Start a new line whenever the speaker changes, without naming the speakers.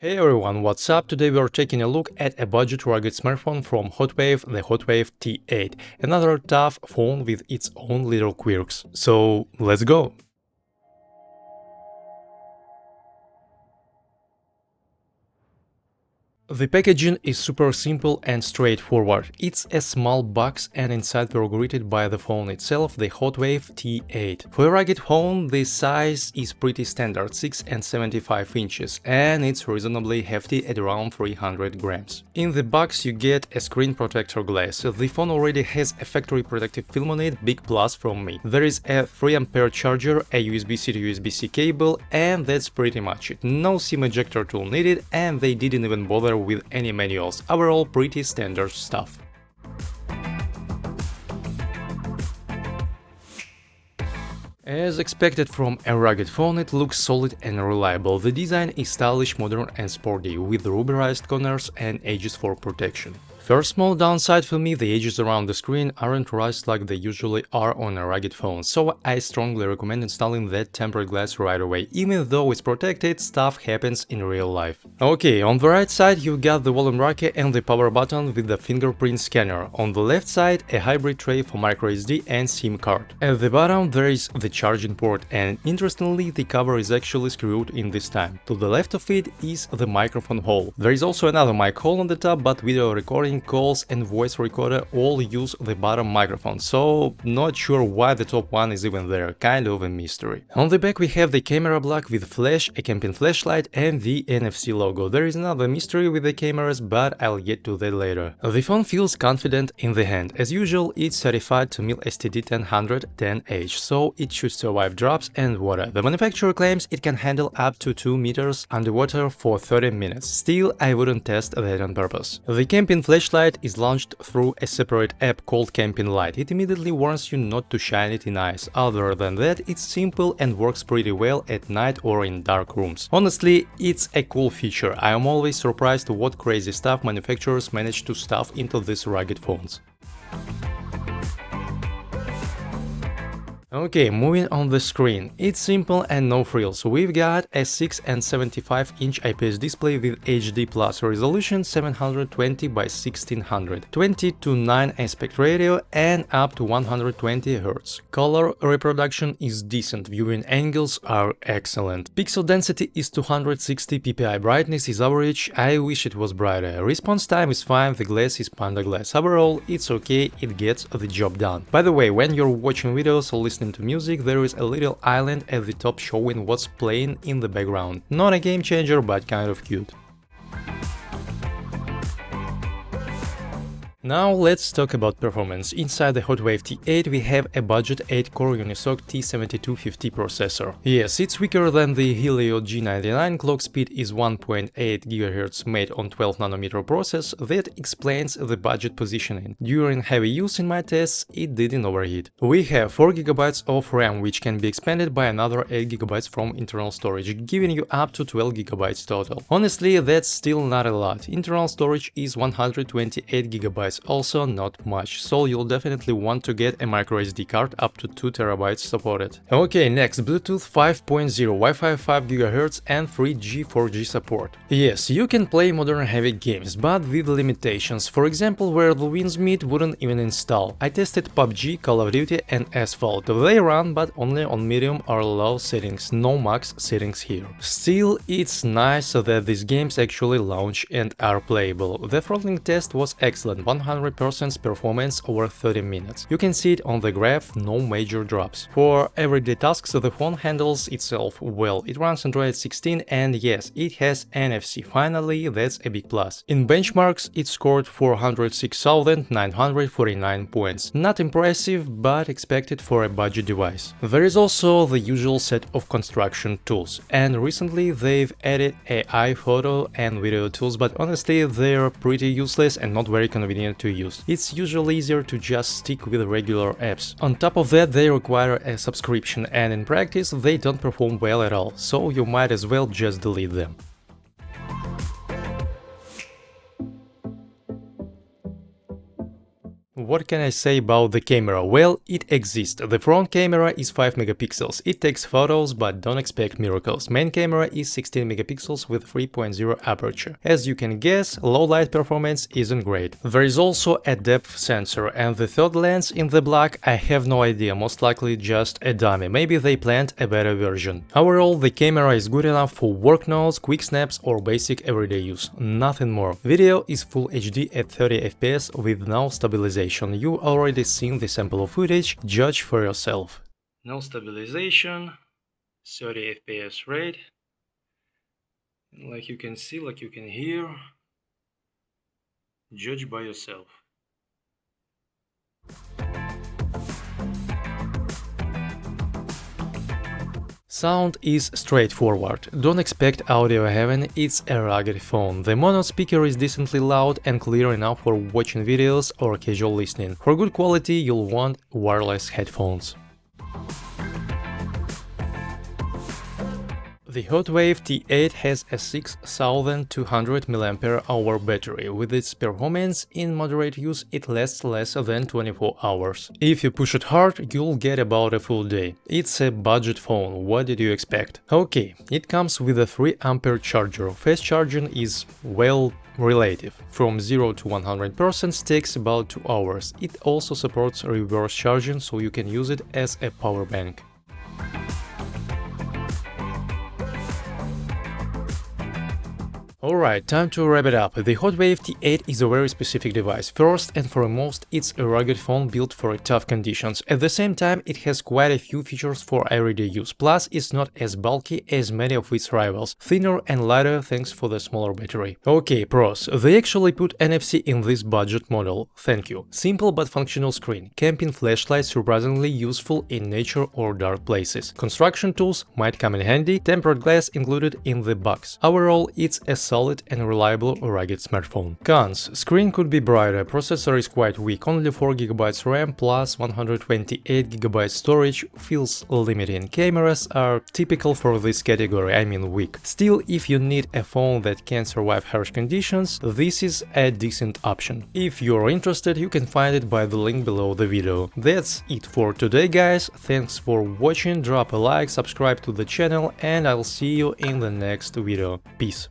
Hey everyone, what's up? Today we are taking a look at a budget rugged smartphone from HOTWAV, the HOTWAV T8, another tough phone with its own little quirks. So let's go! The packaging is super simple and straightforward. It's a small box and inside we're greeted by the phone itself, the HOTWAV T8. For a rugged phone, the size is pretty standard, 6.75 inches, and it's reasonably hefty at around 300 grams. In the box you get a screen protector glass. The phone already has a factory protective film on it, big plus from me. There is a 3A charger, a USB-C to USB-C cable, and that's pretty much it. No SIM ejector tool needed, and they didn't even bother with any manuals. Overall, pretty standard stuff. As expected from a rugged phone, it looks solid and reliable. The design is stylish, modern and sporty, with rubberized corners and edges for protection. First small downside for me, the edges around the screen aren't raised like they usually are on a rugged phone, so I strongly recommend installing that tempered glass right away. Even though it's protected, stuff happens in real life. Okay, on the right side you got the volume rocker and the power button with the fingerprint scanner. On the left side, a hybrid tray for microSD and SIM card. At the bottom there is the charging port, and interestingly the cover is actually screwed in this time. To the left of it is the microphone hole. There is also another mic hole on the top, but video recording, calls and voice recorder all use the bottom microphone, so not sure why the top one is even there, kind of a mystery. On the back we have the camera block with flash, a camping flashlight and the NFC logo. There is another mystery with the cameras, but I'll get to that later. The phone feels confident in the hand. As usual, it's certified to MIL-STD 1010H, so it should survive drops and water. The manufacturer claims it can handle up to 2 meters underwater for 30 minutes. Still, I wouldn't test that on purpose. The camping flashlight is launched through a separate app called Camping Light. It immediately warns you not to shine it in ice. Other than that, it's simple and works pretty well at night or in dark rooms. Honestly, it's a cool feature. I am always surprised what crazy stuff manufacturers manage to stuff into these rugged phones. Okay, moving on the screen. It's simple and no frills. We've got a 6.75-inch IPS display with HD plus resolution 720 by 1600, 20:9 aspect ratio and up to 120 Hz. Color reproduction is decent, viewing angles are excellent. Pixel density is 260 ppi, brightness is average, I wish it was brighter. Response time is fine, the glass is Panda glass. Overall, it's okay, it gets the job done. By the way, when you're watching videos or listening to music, there is a little island at the top showing what's playing in the background. Not a game changer, but kind of cute. Now let's talk about performance. Inside the HOTWAV T8 we have a budget 8-core UNISOC T7250 processor. Yes, it's weaker than the Helio G99, clock speed is 1.8 GHz made on 12nm process. That explains the budget positioning. During heavy use in my tests, it didn't overheat. We have 4GB of RAM, which can be expanded by another 8GB from internal storage, giving you up to 12GB total. Honestly, that's still not a lot. Internal storage is 128GB. Also not much, so you'll definitely want to get a microSD card up to 2TB supported. Okay, next, Bluetooth 5.0, Wi-Fi 5 GHz and 3G 4G support. Yes, you can play modern heavy games, but with limitations. For example, where the winds meet wouldn't even install. I tested PUBG, Call of Duty and Asphalt. They run, but only on medium or low settings, no max settings here. Still, it's nice that these games actually launch and are playable. The throttling test was excellent, 100% performance over 30 minutes. You can see it on the graph, no major drops. For everyday tasks, the phone handles itself well. It runs Android 16 and yes, it has NFC. Finally, that's a big plus. In benchmarks, it scored 406,949 points. Not impressive, but expected for a budget device. There is also the usual set of construction tools, and recently they've added AI photo and video tools, but honestly they're pretty useless and not very convenient to use. It's usually easier to just stick with regular apps. On top of that, they require a subscription, and in practice they don't perform well at all, so you might as well just delete them. What can I say about the camera? Well, it exists. The front camera is 5 megapixels. It takes photos, but don't expect miracles. Main camera is 16 megapixels with 3.0 aperture. As you can guess, low light performance isn't great. There is also a depth sensor, and the third lens in the black, I have no idea, most likely just a dummy. Maybe they planned a better version. Overall, the camera is good enough for work notes, quick snaps or basic everyday use. Nothing more. Video is full HD at 30 FPS with no stabilization. You already seen the sample of footage, judge for yourself. No stabilization, 30 FPS rate. Like you can see, like you can hear, judge by yourself. Sound is straightforward. Don't expect audio heaven, it's a rugged phone. The mono speaker is decently loud and clear enough for watching videos or casual listening. For good quality, you'll want wireless headphones. The HOTWAV T8 has a 6200 mAh battery. With its performance in moderate use, it lasts less than 24 hours. If you push it hard, you'll get about a full day. It's a budget phone, what did you expect? Okay, it comes with a 3A charger. Fast charging is, well, relative. From 0 to 100% takes about 2 hours. It also supports reverse charging, so you can use it as a power bank. Alright, time to wrap it up. The HOTWAV T8 is a very specific device. First and foremost, it's a rugged phone built for tough conditions. At the same time, it has quite a few features for everyday use. Plus, it's not as bulky as many of its rivals. Thinner and lighter thanks for the smaller battery. Okay, pros. They actually put NFC in this budget model. Thank you. Simple but functional screen. Camping flashlight surprisingly useful in nature or dark places. Construction tools might come in handy. Tempered glass included in the box. Overall, it's a solid and reliable rugged smartphone. Cons: screen could be brighter, processor is quite weak, only 4GB RAM plus 128GB storage feels limiting. Cameras are typical for this category, I mean weak. Still, if you need a phone that can survive harsh conditions, this is a decent option. If you're interested, you can find it by the link below the video. That's it for today, guys. Thanks for watching, drop a like, subscribe to the channel, and I'll see you in the next video. Peace.